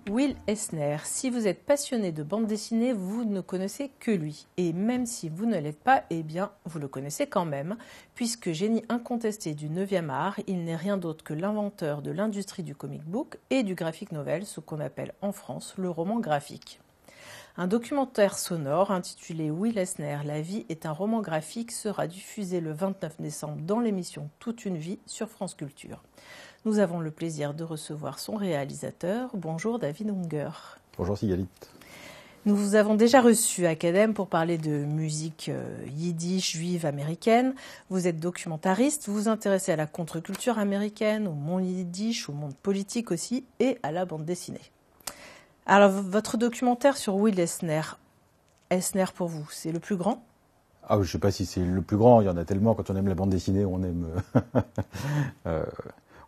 Will Eisner, si vous êtes passionné de bande dessinée, vous ne connaissez que lui. Et même si vous ne l'êtes pas, eh bien, vous le connaissez quand même, puisque génie incontesté du 9e art, il n'est rien d'autre que l'inventeur de l'industrie du comic book et du graphic novel, ce qu'on appelle en France le roman graphique. Un documentaire sonore intitulé Will Eisner, La vie est un roman graphique sera diffusé le 29 décembre dans l'émission Toute une vie sur France Culture. Nous avons le plaisir de recevoir son réalisateur. Bonjour David Unger. Bonjour Sigalit. Nous vous avons déjà reçu à Academ pour parler de musique yiddish juive américaine. Vous êtes documentariste, vous vous intéressez à la contre-culture américaine, au monde yiddish, au monde politique aussi et à la bande dessinée. Alors votre documentaire sur Will Eisner, Eisner pour vous, c'est le plus grand ? Ah, je ne sais pas si c'est le plus grand, il y en a tellement. Quand on aime la bande dessinée, on aime...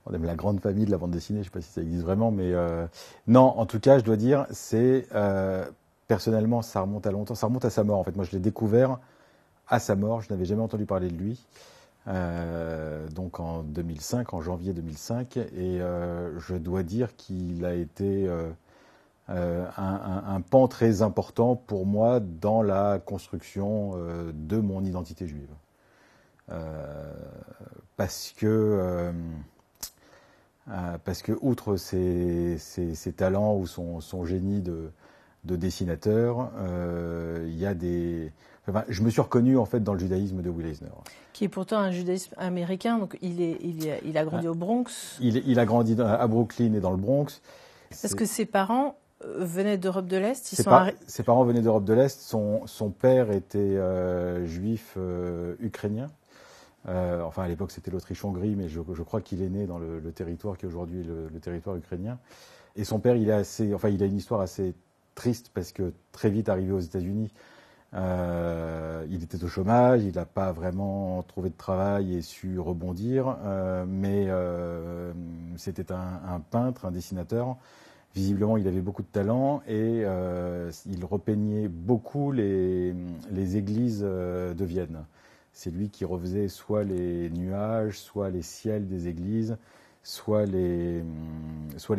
on aime la grande famille de la bande dessinée, je ne sais pas si ça existe vraiment, mais non, en tout cas, je dois dire, c'est personnellement, ça remonte à longtemps, ça remonte à sa mort. En fait, moi, je l'ai découvert à sa mort, je n'avais jamais entendu parler de lui, donc en 2005, en janvier 2005, et je dois dire qu'il a été un pan très important pour moi dans la construction de mon identité juive, parce que outre ses talents ou son génie de dessinateur, il y a des... Enfin, je me suis reconnu en fait dans le judaïsme de Will Eisner. Qui est pourtant un judaïsme américain, donc il a grandi au Bronx. Il a grandi à Brooklyn et dans le Bronx. Parce que ses parents venaient d'Europe de l'Est. Ses parents venaient d'Europe de l'Est. Son père était juif ukrainien. Enfin, à l'époque, c'était l'Autriche-Hongrie, mais je crois qu'il est né dans le territoire qui est aujourd'hui le territoire ukrainien. Et son père, il a une histoire assez triste parce que très vite arrivé aux États-Unis, il était au chômage, il n'a pas vraiment trouvé de travail et su rebondir, mais c'était un peintre, un dessinateur. Visiblement, il avait beaucoup de talent et il repeignait beaucoup les églises de Vienne. C'est lui qui refaisait soit les nuages, soit les ciels des églises, soit les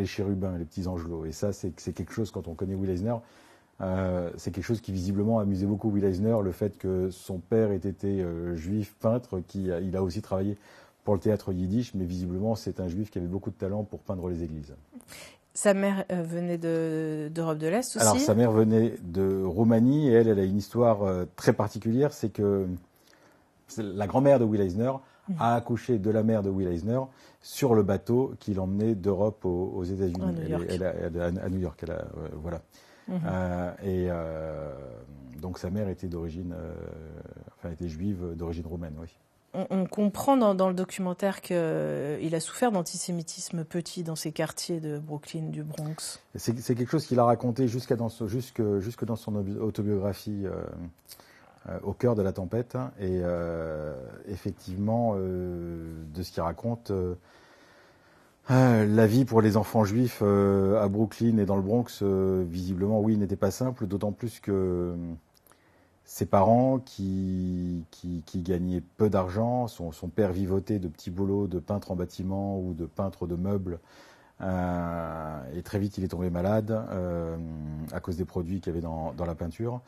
chérubins, les petits angelots. Et ça, c'est quelque chose, quand on connaît Will Eisner, c'est quelque chose qui visiblement amusait beaucoup Will Eisner, le fait que son père ait été juif, peintre, il a aussi travaillé pour le théâtre yiddish, mais visiblement, c'est un juif qui avait beaucoup de talent pour peindre les églises. Sa mère venait d'Europe de l'Est aussi ? Alors, sa mère venait de Roumanie, et elle a une histoire très particulière, c'est que la grand-mère de Will Eisner a accouché de la mère de Will Eisner sur le bateau qui l'emmenait d'Europe aux États-Unis. À New York. Voilà. Donc sa mère était était juive d'origine roumaine, oui. On comprend dans le documentaire qu'il a souffert d'antisémitisme petit dans ces quartiers de Brooklyn, du Bronx. C'est quelque chose qu'il a raconté jusque dans son autobiographie. Au cœur de la tempête, et effectivement, de ce qu'il raconte, la vie pour les enfants juifs à Brooklyn et dans le Bronx, visiblement, oui, n'était pas simple, d'autant plus que ses parents, qui gagnaient peu d'argent, son père vivotait de petits boulots de peintre en bâtiment ou de peintre de meubles, et très vite il est tombé malade à cause des produits qu'il y avait dans la peinture.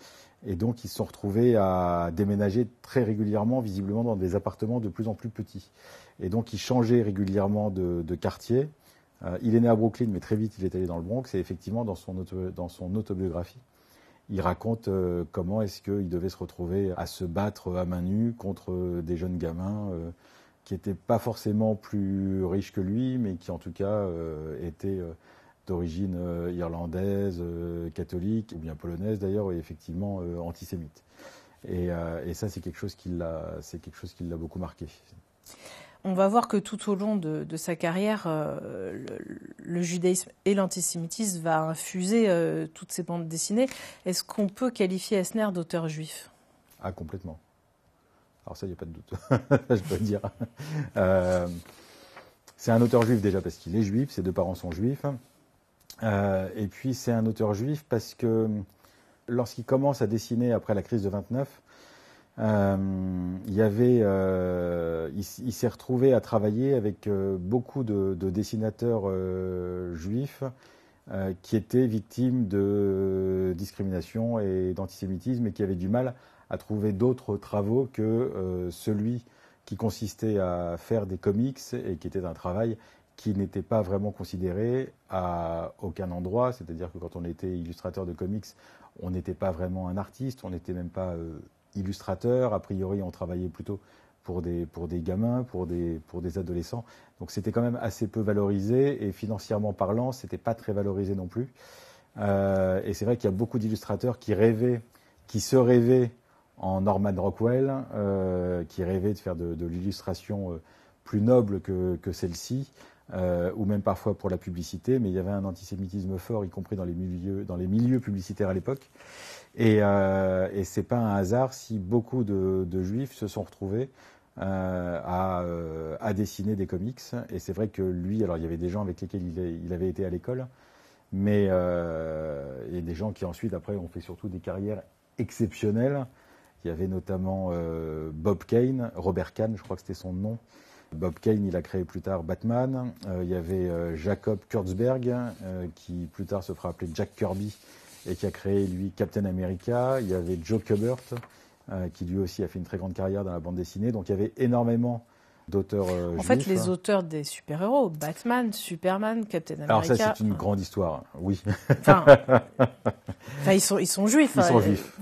Et donc, ils se sont retrouvés à déménager très régulièrement, visiblement, dans des appartements de plus en plus petits. Et donc, ils changeaient régulièrement de quartier. Il est né à Brooklyn, mais très vite, il est allé dans le Bronx. Et effectivement, dans son autobiographie, il raconte comment est-ce qu'il devait se retrouver à se battre à main nue contre des jeunes gamins qui n'étaient pas forcément plus riches que lui, mais qui, en tout cas, étaient... d'origine irlandaise, catholique, ou bien polonaise d'ailleurs, et effectivement antisémite. Et ça, c'est quelque chose qui l'a beaucoup marqué. On va voir que tout au long de sa carrière, le judaïsme et l'antisémitisme va infuser toutes ces bandes dessinées. Est-ce qu'on peut qualifier Eisner d'auteur juif ? Ah, complètement. Alors ça, il n'y a pas de doute, je peux le dire. C'est un auteur juif déjà parce qu'il est juif, ses deux parents sont juifs. Et puis c'est un auteur juif parce que lorsqu'il commence à dessiner après la crise de 29, Il s'est retrouvé à travailler avec beaucoup de dessinateurs juifs qui étaient victimes de discrimination et d'antisémitisme et qui avaient du mal à trouver d'autres travaux que celui qui consistait à faire des comics et qui était un travail qui n'était pas vraiment considéré à aucun endroit. C'est-à-dire que quand on était illustrateur de comics, on n'était pas vraiment un artiste, on n'était même pas illustrateur. A priori, on travaillait plutôt pour des gamins, pour des adolescents. Donc c'était quand même assez peu valorisé et financièrement parlant, c'était pas très valorisé non plus. Et c'est vrai qu'il y a beaucoup d'illustrateurs qui se rêvaient en Norman Rockwell, qui rêvaient de faire de l'illustration plus noble que celle-ci, ou même parfois pour la publicité, mais il y avait un antisémitisme fort, y compris dans les milieux publicitaires à l'époque. Et c'est pas un hasard si beaucoup de juifs se sont retrouvés à dessiner des comics. Et c'est vrai que lui, alors il y avait des gens avec lesquels il avait été à l'école, mais il y a des gens qui ensuite, après, ont fait surtout des carrières exceptionnelles. Il y avait notamment Bob Kane, Robert Kane, je crois que c'était son nom. Bob Kane, il a créé plus tard Batman. Il y avait Jacob Kurtzberg, qui plus tard se fera appeler Jack Kirby, et qui a créé, lui, Captain America. Il y avait Joe Kubert, qui lui aussi a fait une très grande carrière dans la bande dessinée. Donc il y avait énormément d'auteurs juifs. En fait, les auteurs des super-héros, Batman, Superman, Captain America... Alors ça, c'est une grande histoire, oui. Enfin, ils sont juifs. Ils sont juifs.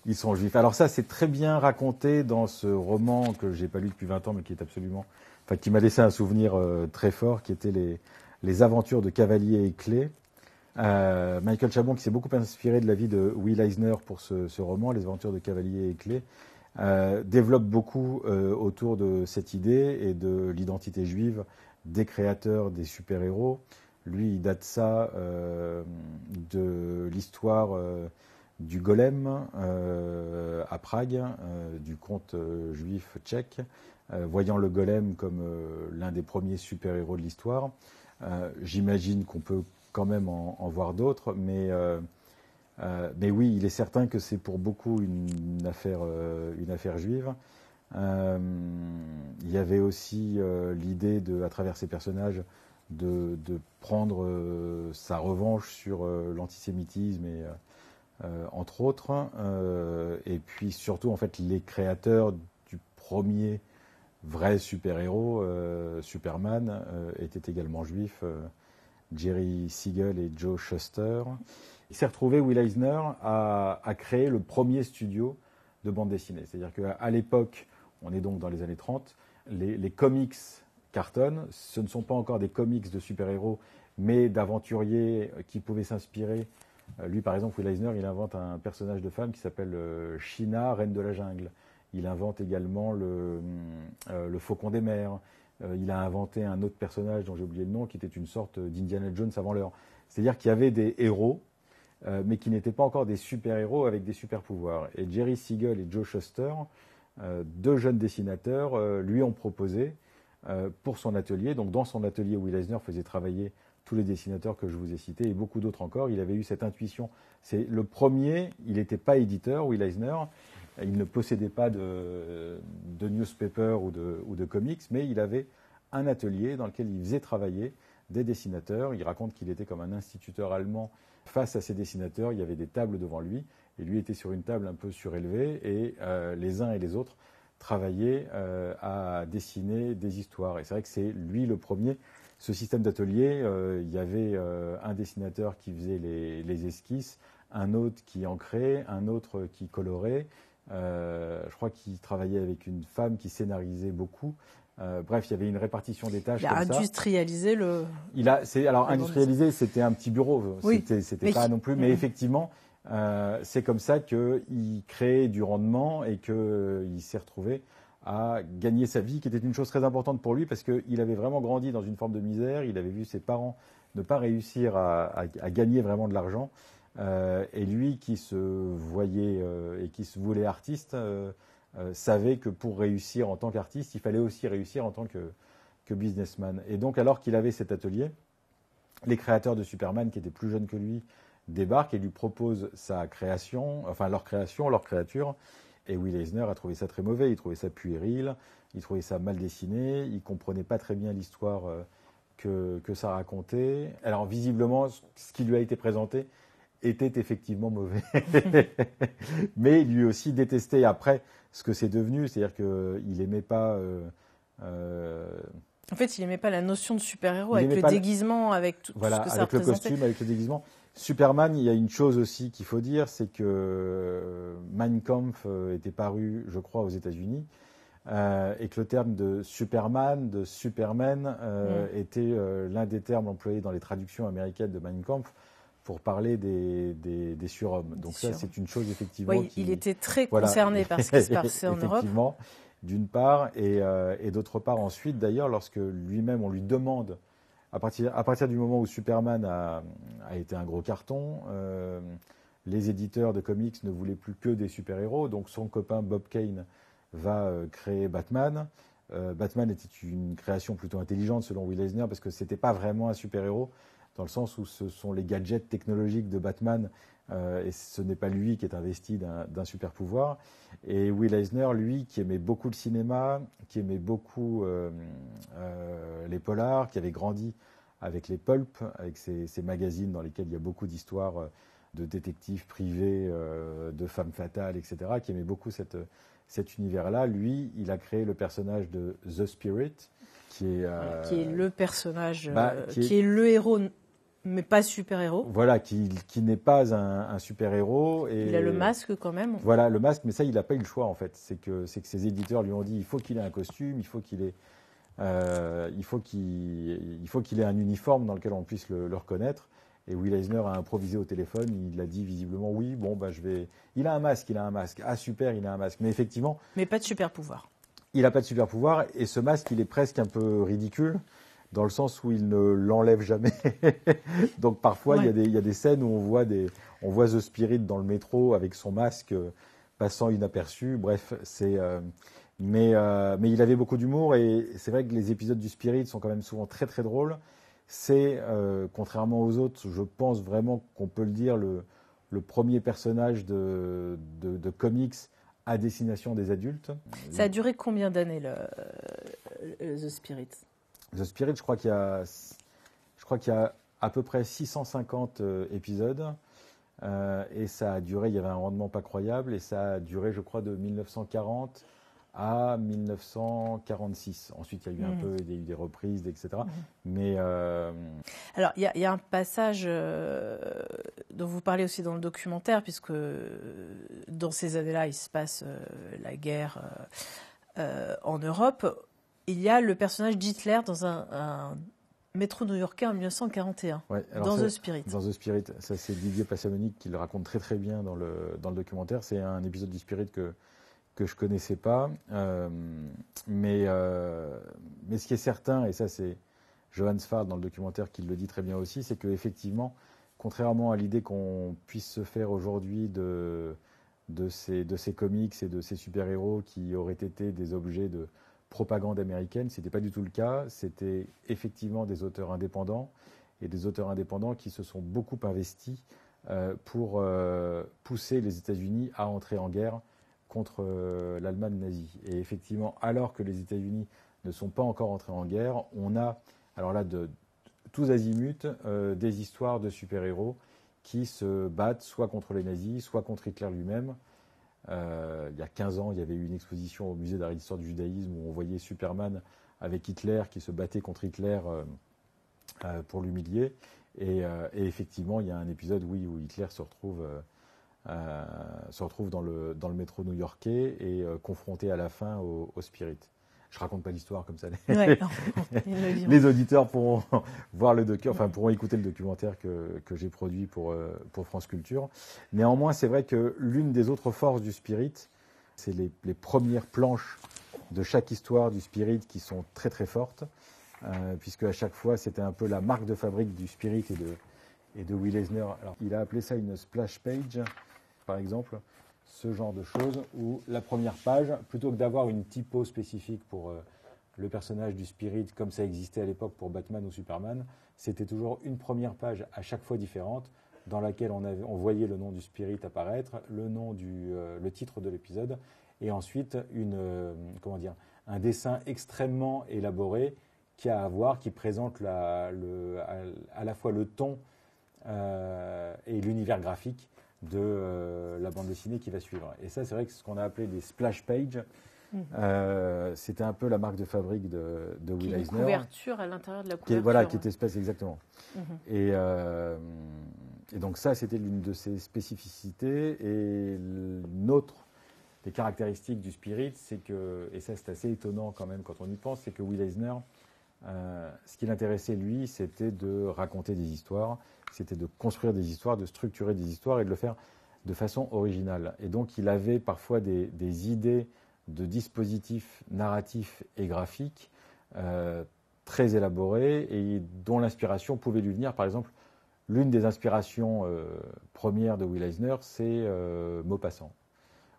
Ils sont juifs. Alors ça, c'est très bien raconté dans ce roman que j'ai pas lu depuis 20 ans, mais qui est absolument... Enfin, qui m'a laissé un souvenir très fort, qui était les aventures de Cavalier et Clay. Michael Chabon, qui s'est beaucoup inspiré de la vie de Will Eisner pour ce roman, Les aventures de Cavalier et Clay, développe beaucoup autour de cette idée et de l'identité juive des créateurs des super-héros. Lui, il date ça de l'histoire du Golem à Prague, du conte juif tchèque, voyant le Golem comme l'un des premiers super-héros de l'histoire. J'imagine qu'on peut quand même en voir d'autres, mais oui, il est certain que c'est pour beaucoup une affaire juive. Il y avait aussi l'idée, à travers ces personnages, de prendre sa revanche sur l'antisémitisme et entre autres, et puis surtout en fait les créateurs du premier vrai super-héros, Superman, étaient également juifs, Jerry Siegel et Joe Shuster. Il s'est retrouvé, Will Eisner, à créer le premier studio de bande dessinée. C'est-à-dire qu'à l'époque, on est donc dans les années 30, les comics cartonnent. Ce ne sont pas encore des comics de super-héros, mais d'aventuriers qui pouvaient s'inspirer. Lui, par exemple, Will Eisner, il invente un personnage de femme qui s'appelle Sheena, reine de la jungle. Il invente également le faucon des mers. Il a inventé un autre personnage dont j'ai oublié le nom, qui était une sorte d'Indiana Jones avant l'heure. C'est-à-dire qu'il y avait des héros, mais qui n'étaient pas encore des super-héros avec des super-pouvoirs. Et Jerry Siegel et Joe Shuster, deux jeunes dessinateurs, lui ont proposé pour son atelier. Donc dans son atelier, Will Eisner faisait travailler tous les dessinateurs que je vous ai cités et beaucoup d'autres encore. Il avait eu cette intuition. C'est le premier, il n'était pas éditeur, Will Eisner. Il ne possédait pas de newspaper ou de comics, mais il avait un atelier dans lequel il faisait travailler des dessinateurs. Il raconte qu'il était comme un instituteur allemand face à ces dessinateurs. Il y avait des tables devant lui, et lui était sur une table un peu surélevée, et les uns et les autres travaillaient à dessiner des histoires. Et c'est vrai que c'est lui le premier. Ce système d'atelier, il y avait un dessinateur qui faisait les esquisses, un autre qui ancrait, un autre qui colorait. Je crois qu'il travaillait avec une femme qui scénarisait beaucoup. Bref, il y avait une répartition des tâches. Il a industrialisé le. Industrialisé, c'était un petit bureau. Oui, c'était pas non plus. Mais effectivement, c'est comme ça qu'il créait du rendement et qu'il s'est retrouvé à gagner sa vie, qui était une chose très importante pour lui parce qu'il avait vraiment grandi dans une forme de misère. Il avait vu ses parents ne pas réussir à gagner vraiment de l'argent. Et lui, qui se voyait et qui se voulait artiste, savait que pour réussir en tant qu'artiste, il fallait aussi réussir en tant que businessman. Et donc, alors qu'il avait cet atelier, les créateurs de Superman, qui étaient plus jeunes que lui, débarquent et lui proposent sa création, enfin leur créature. Et Will Eisner a trouvé ça très mauvais, il trouvait ça puéril, il trouvait ça mal dessiné, il comprenait pas très bien l'histoire que ça racontait. Alors visiblement, ce qui lui a été présenté était effectivement mauvais. Mais lui aussi détestait après ce que c'est devenu, c'est-à-dire qu'il n'aimait pas... En fait, il n'aimait pas la notion de super-héros, avec le déguisement, avec tout ce que ça représentait. Avec le costume, avec le déguisement. Superman, il y a une chose aussi qu'il faut dire, c'est que Mein Kampf était paru, je crois, aux États-Unis, et que le terme de Superman, de Superman, était l'un des termes employés dans les traductions américaines de Mein Kampf pour parler des surhommes. Donc ça, c'est une chose effectivement. Oui, il était très concerné par ce qui se passait en Europe. Effectivement, d'une part, et d'autre part ensuite, d'ailleurs, lorsque lui-même on lui demande. À partir du moment où Superman a été un gros carton, les éditeurs de comics ne voulaient plus que des super-héros. Donc son copain Bob Kane va créer Batman. Batman était une création plutôt intelligente selon Will Eisner parce que c'était pas vraiment un super-héros dans le sens où ce sont les gadgets technologiques de Batman et ce n'est pas lui qui est investi d'un super-pouvoir. Et Will Eisner, lui, qui aimait beaucoup le cinéma, qui aimait beaucoup les polars, qui avait grandi avec les pulps, avec ces magazines dans lesquels il y a beaucoup d'histoires de détectives privés, de femmes fatales, etc., qui aimait beaucoup cet univers-là. Lui, il a créé le personnage de The Spirit, qui est le personnage, qui est le héros, mais pas super-héros. Voilà, qui n'est pas un super-héros. Et il a le masque quand même. Voilà, le masque, mais ça, il n'a pas eu le choix en fait. C'est que ses éditeurs lui ont dit il faut qu'il ait un costume, il faut qu'il ait un uniforme dans lequel on puisse le reconnaître. Et Will Eisner a improvisé au téléphone, il a dit visiblement oui, bon, je vais. Il a un masque. Ah super, il a un masque. Mais effectivement. Mais pas de super-pouvoir. Il n'a pas de super-pouvoir et ce masque, il est presque un peu ridicule. Dans le sens où il ne l'enlève jamais. Donc parfois, il y a des scènes où on voit The Spirit dans le métro avec son masque passant inaperçu. Bref, mais il avait beaucoup d'humour et c'est vrai que les épisodes du Spirit sont quand même souvent très très drôles. C'est, contrairement aux autres, je pense vraiment qu'on peut le dire, le premier personnage de comics à destination des adultes. Ça a duré combien d'années, The Spirit ? The Spirit, je crois qu'il y a à peu près 650 épisodes et ça a duré, il y avait un rendement pas croyable et ça a duré, je crois, de 1940 à 1946. Ensuite, il y a eu il y a eu des reprises, etc. Mais alors, il y a un passage dont vous parlez aussi dans le documentaire, puisque dans ces années-là, il se passe la guerre en Europe. Il y a le personnage d'Hitler dans un métro new-yorkais en 1941, dans The Spirit. Dans The Spirit, ça c'est Didier Passamonique qui le raconte très très bien dans le documentaire. C'est un épisode du Spirit que je connaissais pas, mais ce qui est certain, et ça c'est Johan Sfard dans le documentaire qui le dit très bien aussi, c'est que effectivement, contrairement à l'idée qu'on puisse se faire aujourd'hui de ces comics et de ces super-héros qui auraient été des objets de propagande américaine, ce n'était pas du tout le cas. C'était effectivement des auteurs indépendants et des auteurs indépendants qui se sont beaucoup investis pour pousser les États-Unis à entrer en guerre contre l'Allemagne nazie. Et effectivement, alors que les États-Unis ne sont pas encore entrés en guerre, on a, alors là, de tous azimuts, des histoires de super-héros qui se battent soit contre les nazis, soit contre Hitler lui-même. Il y a 15 ans, il y avait eu une exposition au musée d'art et d'histoire du judaïsme où on voyait Superman avec Hitler qui se battait contre Hitler pour l'humilier. Et effectivement, il y a un épisode, où Hitler se retrouve dans le métro new-yorkais et confronté à la fin au Spirit. Je raconte pas l'histoire comme ça. Les auditeurs pourront voir pourront écouter le documentaire que j'ai produit pour France Culture. Néanmoins, c'est vrai que l'une des autres forces du Spirit, c'est les premières planches de chaque histoire du Spirit qui sont très très fortes, puisque à chaque fois c'était un peu la marque de fabrique du Spirit et de Will Eisner. Alors, il a appelé ça une splash page, par exemple. Ce genre de choses où la première page, plutôt que d'avoir une typo spécifique pour le personnage du Spirit comme ça existait à l'époque pour Batman ou Superman, c'était toujours une première page à chaque fois différente dans laquelle on voyait le nom du spirit apparaître, le titre de l'épisode, et ensuite un dessin extrêmement élaboré qui présente à la fois le ton et l'univers graphique de la bande dessinée qui va suivre. Et ça, c'est vrai que ce qu'on a appelé des splash pages, c'était un peu la marque de fabrique de Will Eisner. Une couverture à l'intérieur de la couverture. Qui était exactement. Et donc ça, c'était l'une de ses spécificités. Et une autre des caractéristiques du Spirit, c'est que, et ça c'est assez étonnant quand même quand on y pense, c'est que Will Eisner, ce qui l'intéressait lui, c'était de raconter des histoires, c'était de construire des histoires, de structurer des histoires et de le faire de façon originale. Et donc il avait parfois des idées de dispositifs narratifs et graphiques très élaborés et dont l'inspiration pouvait lui venir. Par exemple, l'une des inspirations premières de Will Eisner, c'est Maupassant.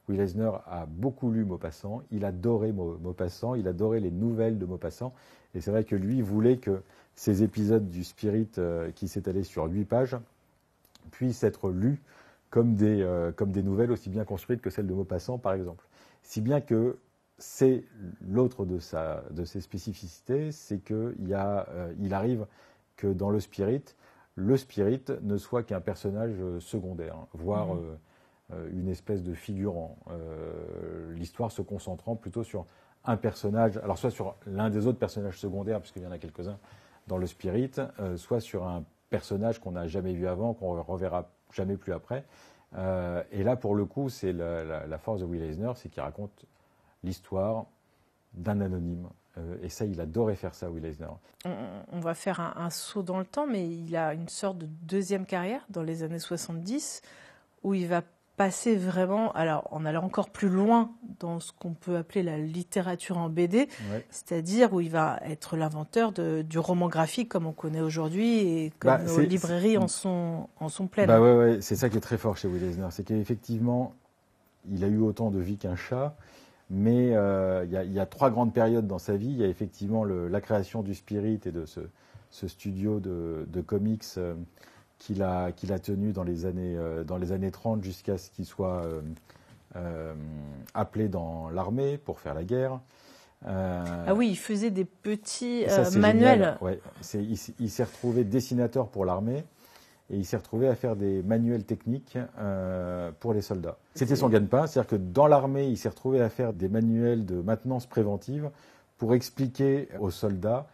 Will Eisner a beaucoup lu Maupassant, il adorait Maupassant, il adorait les nouvelles de Maupassant, et c'est vrai que lui voulait que ces épisodes du Spirit qui s'étalaient sur 8 pages puissent être lus comme des nouvelles aussi bien construites que celles de Maupassant, par exemple. Si bien que c'est l'autre de ses spécificités, c'est qu'il arrive que dans le Spirit ne soit qu'un personnage secondaire, voire une espèce de figurant. L'histoire se concentrant plutôt sur un personnage, alors soit sur l'un des autres personnages secondaires, puisqu'il y en a quelques-uns dans le Spirit, soit sur un personnage qu'on n'a jamais vu avant, qu'on ne reverra jamais plus après. Et là, pour le coup, c'est la force de Will Eisner, c'est qu'il raconte l'histoire d'un anonyme. Et ça, il adorait faire ça, Will Eisner. On va faire un saut dans le temps, mais il a une sorte de deuxième carrière dans les années 70, où il va passer vraiment, alors en allant encore plus loin dans ce qu'on peut appeler la littérature en BD, c'est-à-dire où il va être l'inventeur du roman graphique comme on connaît aujourd'hui et comme nos librairies en sont pleines. C'est ça qui est très fort chez Will Eisner, c'est qu'effectivement, il a eu autant de vie qu'un chat, mais il y a 3 grandes périodes dans sa vie. Il y a effectivement la création du Spirit et de ce studio de comics qu'il a tenu dans les années 30 jusqu'à ce qu'il soit appelé dans l'armée pour faire la guerre. Ah oui, il faisait des petits manuels. Ouais. Il s'est retrouvé dessinateur pour l'armée et il s'est retrouvé à faire des manuels techniques pour les soldats. C'était son gagne-pain, c'est-à-dire que dans l'armée, il s'est retrouvé à faire des manuels de maintenance préventive pour expliquer aux soldats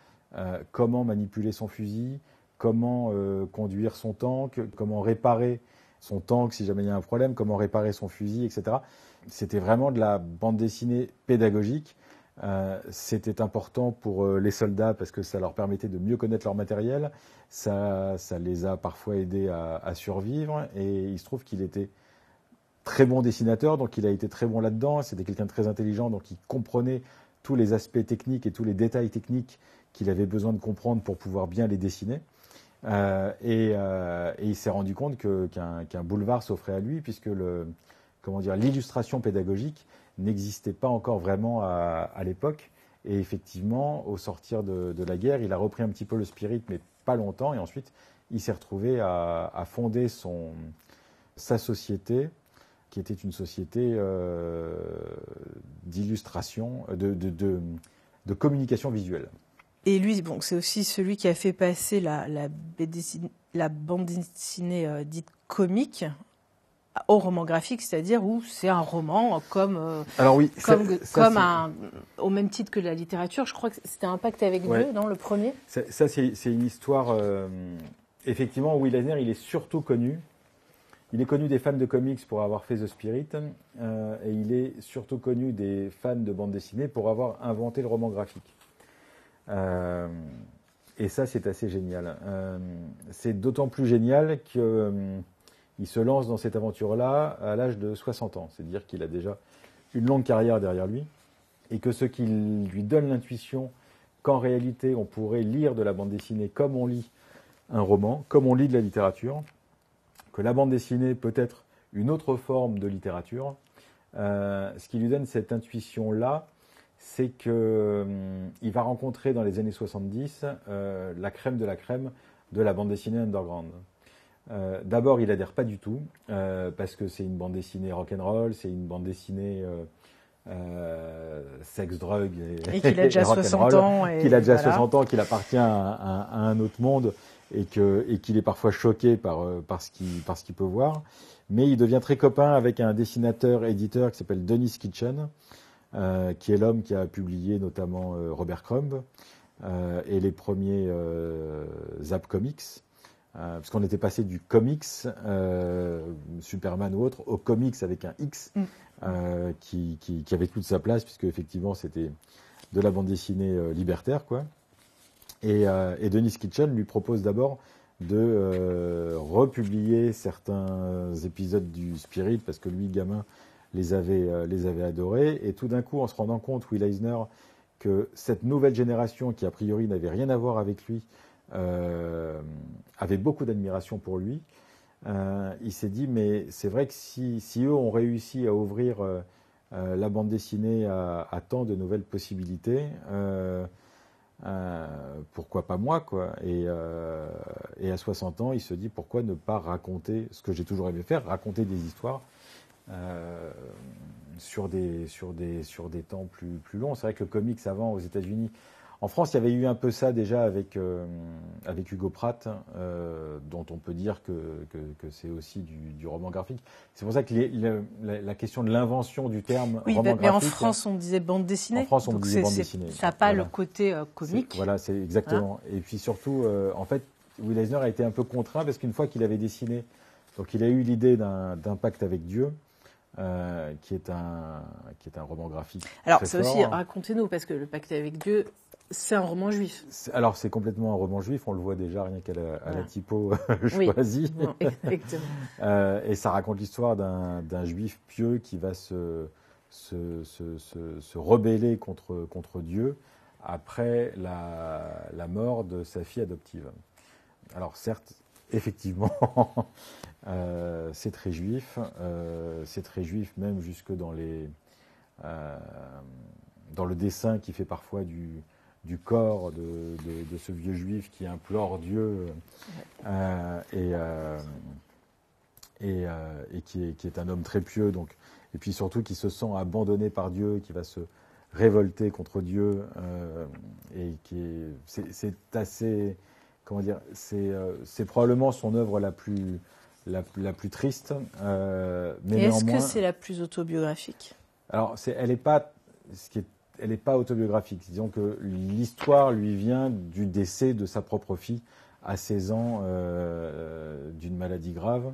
comment manipuler son fusil, comment conduire son tank, comment réparer son tank si jamais il y a un problème, comment réparer son fusil, etc. C'était vraiment de la bande dessinée pédagogique. C'était important pour les soldats parce que ça leur permettait de mieux connaître leur matériel. Ça les a parfois aidés à survivre. Et il se trouve qu'il était très bon dessinateur, donc il a été très bon là-dedans. C'était quelqu'un de très intelligent, donc il comprenait tous les aspects techniques et tous les détails techniques qu'il avait besoin de comprendre pour pouvoir bien les dessiner. Et il s'est rendu compte qu'un boulevard s'offrait à lui, puisque l'illustration pédagogique n'existait pas encore vraiment à l'époque. Et effectivement, au sortir de la guerre, il a repris un petit peu le Spirit, mais pas longtemps. Et ensuite, il s'est retrouvé à fonder sa société, qui était une société d'illustration, de communication visuelle. Et lui, bon, c'est aussi celui qui a fait passer la bande dessinée dite comique au roman graphique, c'est-à-dire où c'est un roman au même titre que la littérature. Je crois que c'était un pacte avec Dieu, non, le premier. Ça, c'est une histoire. Effectivement, Will Eisner, il est surtout connu. Il est connu des fans de comics pour avoir fait The Spirit, et il est surtout connu des fans de bande dessinée pour avoir inventé le roman graphique. Et ça, c'est assez génial. C'est d'autant plus génial qu'il se lance dans cette aventure-là à l'âge de 60 ans. C'est-à-dire qu'il a déjà une longue carrière derrière lui et que ce qui lui donne l'intuition qu'en réalité, on pourrait lire de la bande dessinée comme on lit un roman, comme on lit de la littérature, que la bande dessinée peut être une autre forme de littérature. Ce qui lui donne cette intuition-là, c'est qu'il va rencontrer dans les années 70 la crème de la bande dessinée underground. D'abord, il adhère pas du tout parce que c'est une bande dessinée rock'n'roll, c'est une bande dessinée sexe, drogue Et qu'il a déjà 60 ans. Qu'il a déjà voilà. 60 ans, qu'il appartient à un autre monde et qu'il est parfois choqué par ce qu'il peut voir. Mais il devient très copain avec un dessinateur-éditeur qui s'appelle Dennis Kitchen, qui est l'homme qui a publié notamment Robert Crumb et les premiers Zap Comics. Parce qu'on était passé du comics, Superman ou autre, au comics avec un X, qui avait toute sa place, puisque effectivement c'était de la bande dessinée libertaire, quoi. Et Dennis Kitchen lui propose d'abord de republier certains épisodes du Spirit, parce que lui, gamin, les avait adorés. Et tout d'un coup, en se rendant compte, Will Eisner, que cette nouvelle génération, qui a priori n'avait rien à voir avec lui, avait beaucoup d'admiration pour lui. Il s'est dit, mais c'est vrai que si eux ont réussi à ouvrir la bande dessinée à tant de nouvelles possibilités, pourquoi pas moi, quoi. Et à 60 ans, il se dit, pourquoi ne pas raconter ce que j'ai toujours aimé faire, raconter des histoires sur des temps plus longs. C'est vrai que le comics avant aux États-Unis, en France, il y avait eu un peu ça déjà avec Hugo Pratt, dont on peut dire que c'est aussi du roman graphique. C'est pour ça que la question de l'invention du terme roman graphique... Mais en France, on disait bande dessinée. En France, on disait bande dessinée. Ça n'a pas le côté comique. Voilà, c'est exactement. Et puis surtout, en fait, Will Eisner a été un peu contraint parce qu'une fois qu'il avait dessiné, donc il a eu l'idée d'un pacte avec Dieu, qui est un roman graphique. Alors, c'est aussi, racontez-nous, parce que le pacte avec Dieu, c'est un roman juif. Alors, c'est complètement un roman juif, on le voit déjà rien qu'à la typo choisie. Oui, exactement. Et ça raconte l'histoire d'un juif pieux qui va se rebeller contre Dieu après la mort de sa fille adoptive. Alors, certes, effectivement, c'est très juif même jusque dans le dessin qui fait parfois du corps de ce vieux juif qui implore Dieu et qui est un homme très pieux, donc, et puis surtout qui se sent abandonné par Dieu, qui va se révolter contre Dieu, et c'est assez, comment dire, c'est probablement son œuvre la plus triste, mais est-ce néanmoins, que c'est la plus autobiographique? Alors, elle n'est pas autobiographique. Disons que l'histoire lui vient du décès de sa propre fille à 16 ans d'une maladie grave,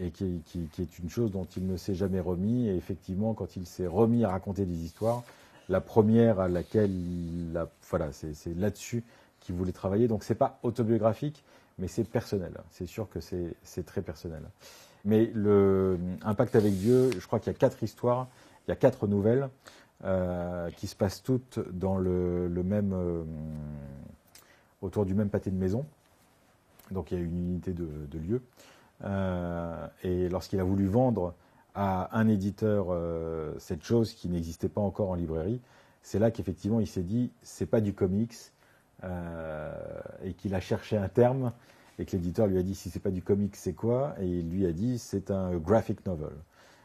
et qui est une chose dont il ne s'est jamais remis. Et effectivement, quand il s'est remis à raconter des histoires, la première à laquelle c'est là-dessus qu'il voulait travailler. Donc, c'est pas autobiographique, mais c'est personnel. C'est sûr que c'est très personnel. Mais Un pacte avec Dieu, je crois qu'il y a 4 histoires, il y a 4 nouvelles qui se passent toutes dans le même, autour du même pâté de maison. Donc il y a une unité de lieu. Et lorsqu'il a voulu vendre à un éditeur cette chose qui n'existait pas encore en librairie, c'est là qu'effectivement il s'est dit c'est pas du comics, et qu'il a cherché un terme. Et que l'éditeur lui a dit si c'est pas du comics, c'est quoi? Et il lui a dit c'est un graphic novel.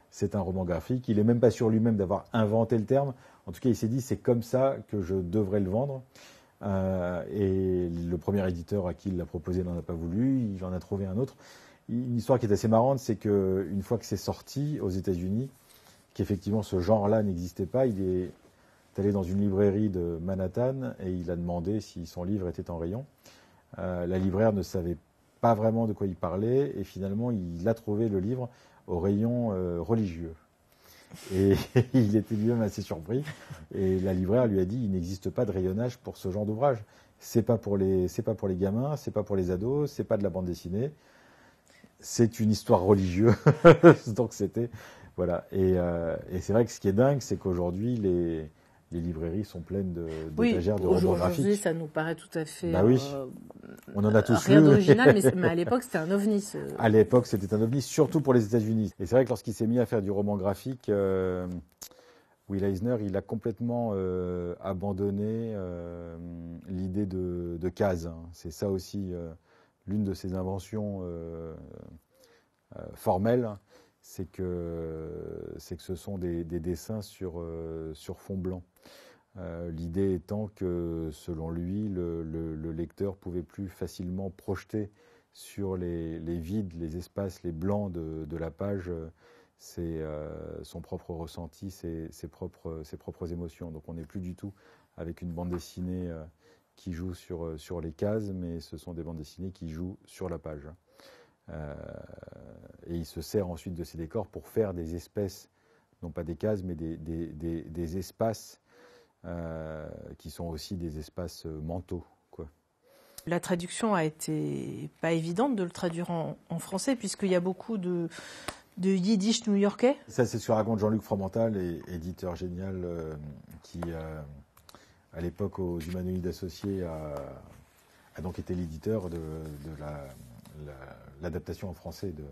C'est un roman graphique. Il est même pas sûr lui-même d'avoir inventé le terme. En tout cas, il s'est dit c'est comme ça que je devrais le vendre. Et le premier éditeur à qui il l'a proposé n'en a pas voulu. Il en a trouvé un autre. Une histoire qui est assez marrante, c'est qu'une fois que c'est sorti aux États-Unis, qu'effectivement ce genre-là n'existait pas, il est allé dans une librairie de Manhattan et il a demandé si son livre était en rayon. La libraire ne savait pas vraiment de quoi il parlait et finalement il a trouvé le livre au rayon religieux. Et il était lui-même assez surpris. Et la libraire lui a dit il n'existe pas de rayonnage pour ce genre d'ouvrage. C'est pas pour les gamins, c'est pas pour les ados, c'est pas de la bande dessinée. C'est une histoire religieuse. Donc c'était voilà. Et c'est vrai que ce qui est dingue, c'est qu'aujourd'hui les librairies sont pleines d'étagères de romans graphiques. Aujourd'hui, ça nous paraît tout à fait... Bah oui, on en a tous rien lu. d'original, mais à l'époque, c'était un ovni. À l'époque, c'était un ovni, surtout pour les États-Unis. Et c'est vrai que lorsqu'il s'est mis à faire du roman graphique, Will Eisner, il a complètement abandonné l'idée de case. C'est ça aussi l'une de ses inventions formelles, c'est que ce sont des dessins sur fond blanc. L'idée étant que, selon lui, le lecteur pouvait plus facilement projeter sur les vides, les espaces, les blancs de la page, son propre ressenti, ses propres émotions. Donc on n'est plus du tout avec une bande dessinée qui joue sur les cases, mais ce sont des bandes dessinées qui jouent sur la page. Et il se sert ensuite de ces décors pour faire des espèces, non pas des cases, mais des espaces qui sont aussi des espaces mentaux, quoi. La traduction a été pas évidente de le traduire en français, puisqu'il y a beaucoup de yiddish new-yorkais. Ça, c'est ce que raconte Jean-Luc Fromental, éditeur génial, qui, à l'époque, aux Humanoïdes Associés, a donc été l'éditeur de l'adaptation en français, de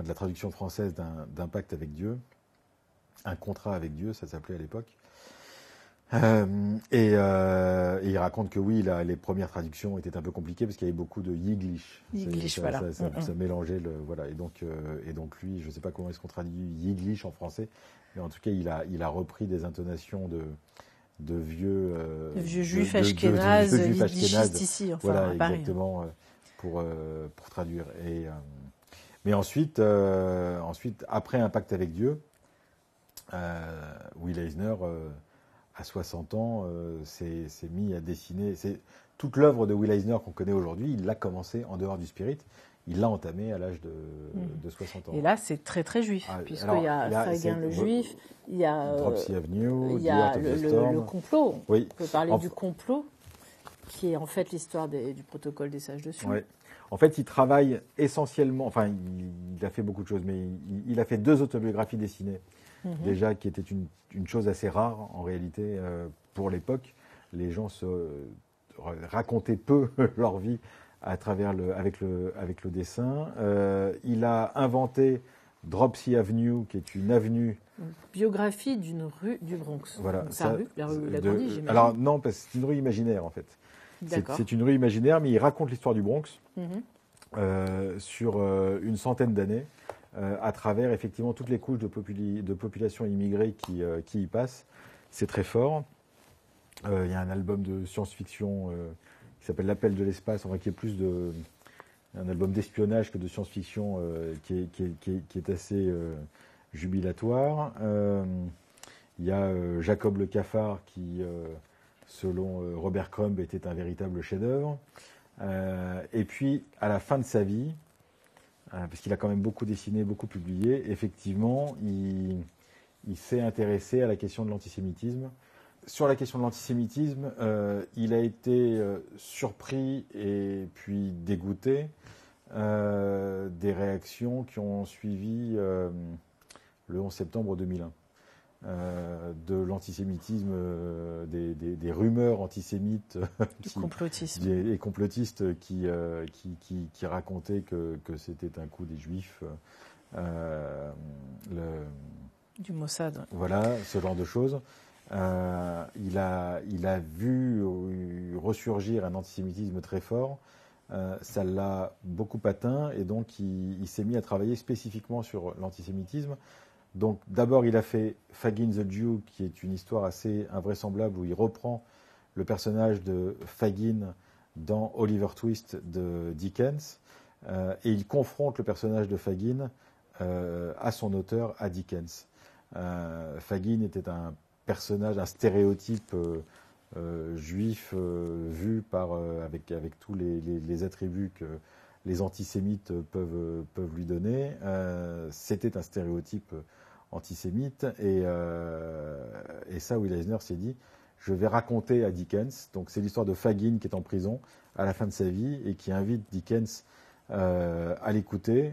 la traduction française d'un pacte avec Dieu, un contrat avec Dieu, ça s'appelait à l'époque. Et il raconte que oui, les premières traductions étaient un peu compliquées parce qu'il y avait beaucoup de yiglish. Voilà. Ça mélangeait voilà. Et donc lui, je ne sais pas comment est-ce qu'on traduit yiglish en français, mais en tout cas, il a repris des intonations de vieux juifs ashkénazes, yiddishistes ici, enfin, voilà, à Paris. Exactement, pour traduire. Mais ensuite, après un pacte avec Dieu, Will Eisner, à 60 ans, s'est mis à dessiner. Toute l'œuvre de Will Eisner qu'on connaît aujourd'hui, il l'a commencé en dehors du Spirit. Il l'a entamé à l'âge de 60 ans. Et là, c'est très très juif, puisqu'il y a Fagin le juif, il y a Dropsy Avenue, il y a le complot. Oui. On peut parler du complot, qui est en fait l'histoire du protocole des sages de Sion. Oui. En fait, il travaille essentiellement, enfin, il a fait beaucoup de choses, mais il a fait 2 autobiographies dessinées, déjà, qui étaient une chose assez rare, en réalité, pour l'époque. Les gens se racontaient peu leur vie avec le dessin. Il a inventé Dropsy Avenue, qui est une avenue... Une biographie d'une rue du Bronx. Voilà. La rue Lagrandie, j'imagine. Alors non, parce que c'est une rue imaginaire, en fait. C'est une rue imaginaire, mais il raconte l'histoire du Bronx sur une centaine d'années, à travers effectivement toutes les couches de population immigrée qui y passent. C'est très fort. Il y a un album de science-fiction qui s'appelle L'Appel de l'espace, enfin, qui est plus un album d'espionnage que de science-fiction, qui est assez jubilatoire. Il y a Jacob le Cafard qui, selon Robert Crumb, était un véritable chef-d'œuvre. Et puis, à la fin de sa vie, parce qu'il a quand même beaucoup dessiné, beaucoup publié, effectivement, il s'est intéressé à la question de l'antisémitisme. Sur la question de l'antisémitisme, il a été surpris et puis dégoûté des réactions qui ont suivi le 11 septembre 2001. De l'antisémitisme, des rumeurs antisémites et complotistes qui racontaient que c'était un coup des Juifs, du Mossad. Voilà, ce genre de choses. Il a vu ressurgir un antisémitisme très fort. Ça l'a beaucoup atteint et donc il s'est mis à travailler spécifiquement sur l'antisémitisme. Donc d'abord il a fait Fagin the Jew, qui est une histoire assez invraisemblable où il reprend le personnage de Fagin dans Oliver Twist de Dickens et il confronte le personnage de Fagin à son auteur, à Dickens. Fagin était un personnage, un stéréotype juif vu avec tous les attributs que les antisémites peuvent lui donner. C'était un stéréotype antisémite et ça, Will Eisner s'est dit, je vais raconter à Dickens. Donc c'est l'histoire de Fagin qui est en prison à la fin de sa vie et qui invite Dickens à l'écouter,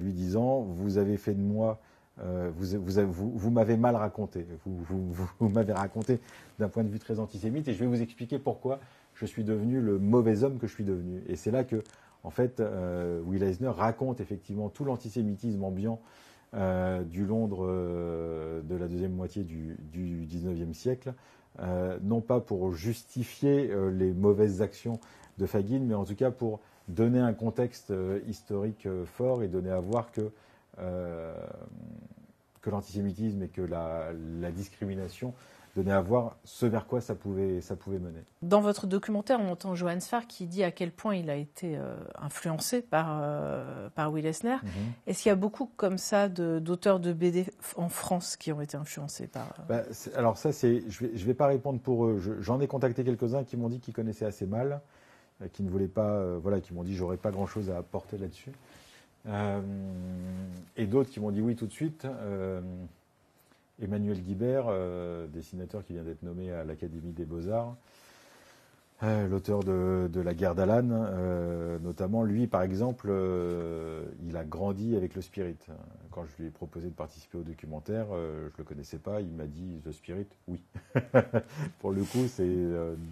lui disant, vous avez fait de moi, vous m'avez mal raconté, vous m'avez raconté d'un point de vue très antisémite et je vais vous expliquer pourquoi je suis devenu le mauvais homme que je suis devenu. Et c'est là que, en fait, Will Eisner raconte effectivement tout l'antisémitisme ambiant du Londres de la deuxième moitié du 19e siècle, non pas pour justifier les mauvaises actions de Fagin, mais en tout cas pour donnait un contexte historique fort et donnait à voir que l'antisémitisme et que la discrimination donnaient à voir ce vers quoi ça pouvait mener. Dans votre documentaire, on entend Johann Sfar qui dit à quel point il a été influencé par Will Eisner. Est-ce qu'il y a beaucoup comme ça d'auteurs de BD en France qui ont été influencés par... Alors ça, je vais pas répondre pour eux. J'en ai contacté quelques-uns qui m'ont dit qu'ils connaissaient assez mal, qui ne voulaient pas, qui m'ont dit j'aurais pas grand-chose à apporter là-dessus. Et d'autres qui m'ont dit oui tout de suite. Emmanuel Guibert, dessinateur qui vient d'être nommé à l'Académie des Beaux-Arts, l'auteur de La Guerre d'Alan, notamment, lui, par exemple, il a grandi avec le Spirit. Quand je lui ai proposé de participer au documentaire, je ne le connaissais pas, il m'a dit « The Spirit, oui ». Pour le coup,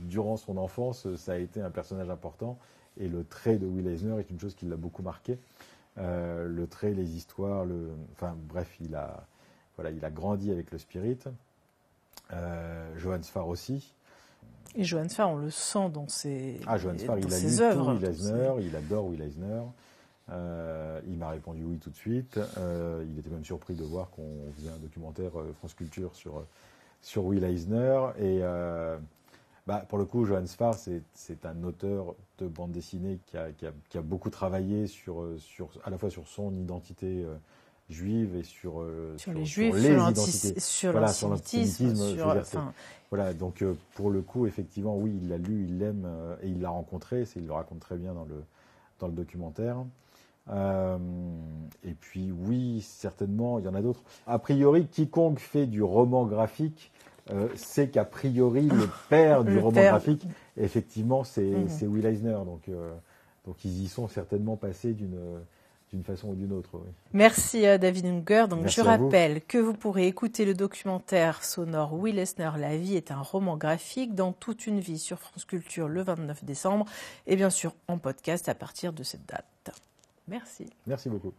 durant son enfance, ça a été un personnage important, et le trait de Will Eisner est une chose qui l'a beaucoup marqué. Le trait, les histoires, bref, il a grandi avec le Spirit. Johann Sfar aussi. Et Johann Sfar, on le sent dans ses œuvres. Johann Sfar, il a lu tout Will Eisner, il adore Will Eisner. Il m'a répondu oui tout de suite. Il était même surpris de voir qu'on faisait un documentaire France Culture sur Will Eisner. Et pour le coup, Johann Sfar, c'est un auteur de bande dessinée qui a beaucoup travaillé à la fois sur son identité juive et sur les juifs, les identités, sur l'antisémitisme, donc pour le coup, effectivement, oui, il l'a lu, il l'aime et il l'a rencontré, il le raconte très bien dans le documentaire. Et puis oui, certainement, il y en a d'autres. A priori, quiconque fait du roman graphique sait qu'a priori le père du roman graphique, effectivement, c'est Will Eisner. Donc ils y sont certainement passés d'une façon ou d'une autre. Oui. Merci David Unger. Donc Merci je rappelle que vous pourrez écouter le documentaire sonore Will Eisner, La vie est un roman graphique dans toute une vie sur France Culture le 29 décembre et bien sûr en podcast à partir de cette date. Merci. Merci beaucoup.